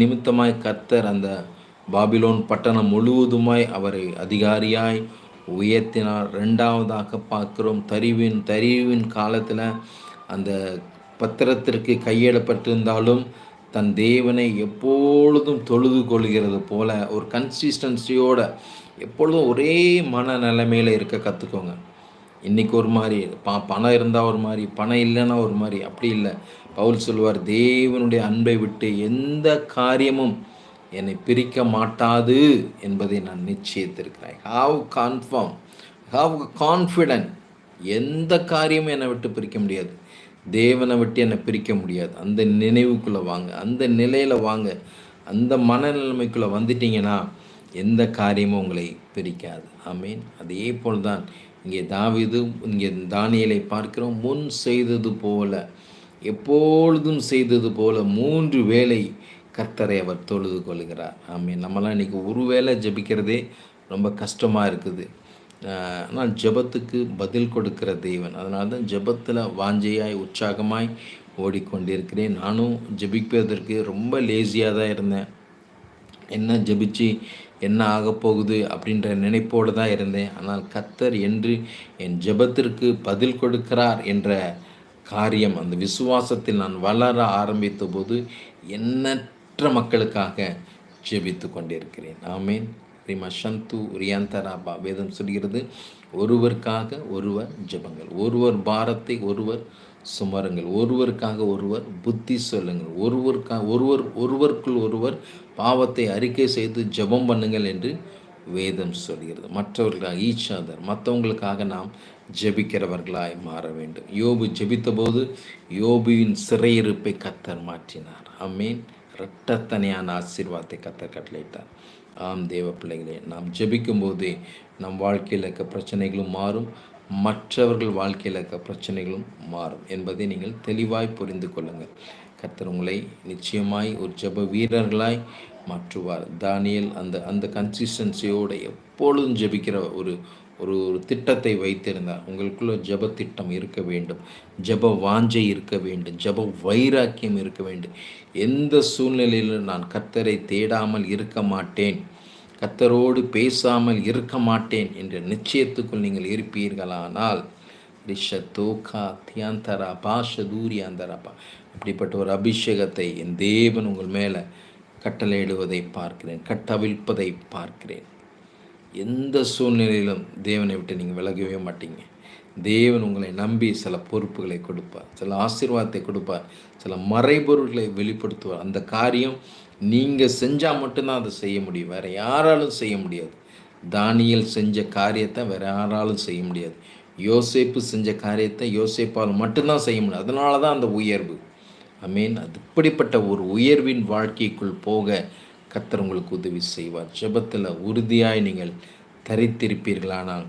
நிமித்தமாய் கர்த்தர் அந்த பாபிலோன் பட்டணம் முழுவதுமாய் அவரை அதிகாரியாய் உயர்த்தினார். ரெண்டாவதாக பார்க்கிறோம், தரிவின் காலத்தில் அந்த பத்திரத்திற்கு கையிடப்பட்டிருந்தாலும் தன் தேவனை எப்பொழுதும் தொழுது கொள்கிறது போல ஒரு கன்சிஸ்டன்சியோட எப்பொழுதும் ஒரே மனநிலைமையில் இருக்க கற்றுக்கோங்க. இன்றைக்கி ஒரு மாதிரி பணம் இருந்தால் ஒரு மாதிரி, பணம் இல்லைன்னா ஒரு மாதிரி, அப்படி இல்லை. பவுல் சொல்வார், தேவனுடைய அன்பை விட்டு எந்த காரியமும் என்னை பிரிக்க மாட்டாது என்பதை நான் நிச்சயித்திருக்கிறேன். Have confident. எந்த காரியமும் என்னை விட்டு பிரிக்க முடியாது, தேவனை விட்டு என்னை பிரிக்க முடியாது. அந்த நினைவுக்குள்ளே வாங்க, அந்த நிலையில் வாங்க. அந்த மனநிலைமைக்குள்ளே வந்துட்டிங்கன்னா எந்த காரியமும் உங்களை பிரிக்காது. ஆமீன். அதே போல் தான் இங்கே இங்கே தானியேலை பார்க்கிறோம். முன் செய்தது போல, எப்பொழுதும் செய்தது போல 3 வேளை கர்த்தரை அவர் தொழுது கொள்கிறார். ஆமீன். நம்மளாம் இன்றைக்கி ஒரு வேளை ஜெபிக்கிறதே ரொம்ப கஷ்டமாக இருக்குது. ஆனால் ஜெபத்துக்கு பதில் கொடுக்கிற தேவன். அதனால தான் ஜெபத்தில் வாஞ்சையாய் உற்சாகமாய் ஓடிக்கொண்டிருக்கிறேன். நானும் ஜெபிப்பதற்கு ரொம்ப லேசியாக தான் இருந்தேன். என்ன ஜெபிச்சு என்ன ஆகப்போகுது அப்படின்ற நினைப்போடு தான் இருந்தேன். ஆனால் கர்த்தர் என்று என் ஜெபத்திற்கு பதில் கொடுக்கிறார் என்ற காரியம், அந்த விசுவாசத்தில் நான் வளர ஆரம்பித்த போது எண்ணற்ற மக்களுக்காக ஜெபித்து கொண்டிருக்கிறேன். ஆமீன். ரீமா சந்து ரியாந்தராபா வேதம் சொல்கிறது, ஒருவருக்காக ஒருவர் ஜெபங்கள், ஒருவர் பாரத்தை ஒருவர் சுமருங்கள், ஒருவருக்காக ஒருவர் புத்தி சொல்லுங்கள், ஒருவருக்குள் ஒருவர் பாவத்தை அறிக்கை செய்து ஜெபம் பண்ணுங்கள் என்று வேதம் சொல்கிறது. மற்றவர்களாக ஈச் அதர், மற்றவங்களுக்காக நாம் ஜெபிக்கிறவர்களாய் மாற வேண்டும். யோபு ஜெபித்த போது யோபுவின் சிறையிருப்பை கர்த்தர் மாற்றினார். ஆமீன். இரட்டத்தனையான ஆசீர்வாதத்தை கர்த்தர் கட்டளையிட்டார். ஆம் தேவ பிள்ளைகளே, நாம் ஜெபிக்கும் போதே நம் வாழ்க்கையில் இருக்க பிரச்சனைகளும் மாறும், மற்றவர்கள் வாழ்க்கையில் இருக்க பிரச்சனைகளும் மாறும் என்பதை நீங்கள் தெளிவாய் புரிந்து கொள்ளுங்கள். கர்த்தர் உங்களை நிச்சயமாய் ஒரு ஜெப வீரர்களாய் மாற்றுவார். தானியேல் அந்த கன்சிஸ்டன்சியோடு எப்பொழுதும் ஜெபிக்கிற ஒரு ஒரு திட்டத்தை வைத்திருந்தார். உங்களுக்குள்ள ஜெப திட்டம் இருக்க வேண்டும், ஜெப வாஞ்சை இருக்க வேண்டும், ஜெப வைராக்கியம் இருக்க வேண்டும். எந்த சூழ்நிலையிலும் நான் கர்த்தரை தேடாமல் இருக்க மாட்டேன், கர்த்தரோடு பேசாமல் இருக்க மாட்டேன் என்ற நிச்சயத்துக்குள் நீங்கள் இருப்பீர்களானால் ரிஷத்தோகா தியாந்தரா பாஷதூரியாந்தராப்பா அப்படிப்பட்ட ஒரு அபிஷேகத்தை என் தேவன் உங்கள் மேலே கட்டளையிடுவதை பார்க்கிறேன், கட்டவிழ்ப்பதை பார்க்கிறேன். எந்த சூழ்நிலையிலும் தேவனை விட்டு நீங்கள் விலகவே மாட்டீங்க. தேவன் உங்களை நம்பி சில பொறுப்புகளை கொடுப்பார், சில ஆசீர்வாதத்தை கொடுப்பார், சில மறைபொருட்களை வெளிப்படுத்துவார். அந்த காரியம் நீங்கள் செஞ்சால் மட்டும்தான் அதை செய்ய முடியும், வேறு யாராலும் செய்ய முடியாது. தானியேல் செஞ்ச காரியத்தை வேறு யாராலும் செய்ய முடியாது. யோசேப்பு செஞ்ச காரியத்தை யோசேப்பால் மட்டும்தான் செய்ய முடியும். அதனால தான் அந்த உயர்வு. ஆமீன். அப்படிப்பட்ட ஒரு உயர்வின் வாழ்க்கைக்குள் போக கர்த்தர் உங்களுக்கு உதவி செய்வார். ஜெபத்தில் உறுதியாய் நீங்கள் தரித்திருப்பீர்களானால்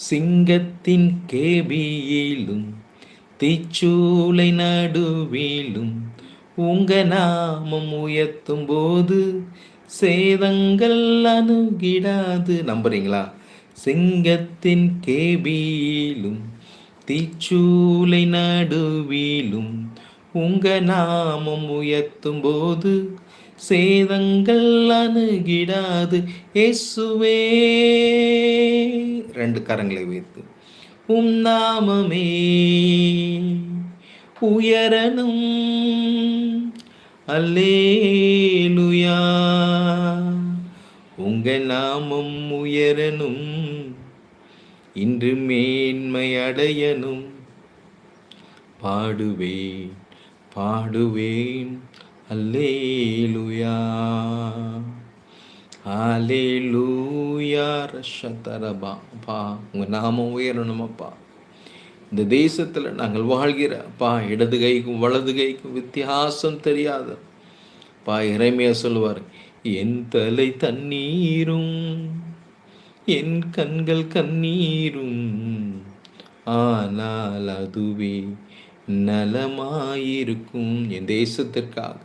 சிங்கத்தின் கேபியிலும் தீச்சூளை நடுவிலும் உங்க நாமம் உயர்த்தும் போது சேதங்கள் அணுகிடாது. நம்புறீங்களா? சிங்கத்தின் கேபியிலும் தீச்சூளை நடுவிலும் உங்க நாமம் உயர்த்தும் போது சேதங்கள் அணுகிடாது. இயேசுவே, 2 கரங்களை வைத்து உம் நாமமே உயரணும், அல்லேலூயா. உங்க நாமம் உயரணும், இன்று மேன்மை அடையணும். பாடுவேன் பாடுவேன் அல்லேலூயா ஹல்லேலூயா ரஷதரபா. அப்பா, உங்கள் நாமம் உயரணுமப்பா. இந்த தேசத்தில் நாங்கள் வாழ்கிற அப்பா, இடது கைக்கும் வலது கைக்கும் வித்தியாசம் தெரியாத பா, இறைமையா சொல்லுவார், என் தலை தண்ணீரும் என் கண்கள் கண்ணீரும் ஆனால் அதுவே நலமாயிருக்கும். என் தேசத்திற்காக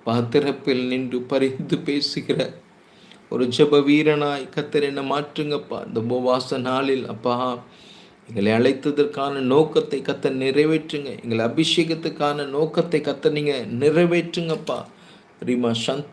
பாத்திரப்பில் நின்று பரிந்து பேசுகிற ஒரு ஜெப வீரனாய் கர்த்தர் என்ன மாற்றுங்கப்பா. இந்த உபவாச நாளில் அப்பா, எங்களை அழைத்ததற்கான நோக்கத்தை கர்த்தர் நிறைவேற்றுங்க. எங்களை அபிஷேகத்துக்கான நோக்கத்தை கர்த்தர் நீங்கள் நிறைவேற்றுங்கப்பா. ரிமா ஷந்த்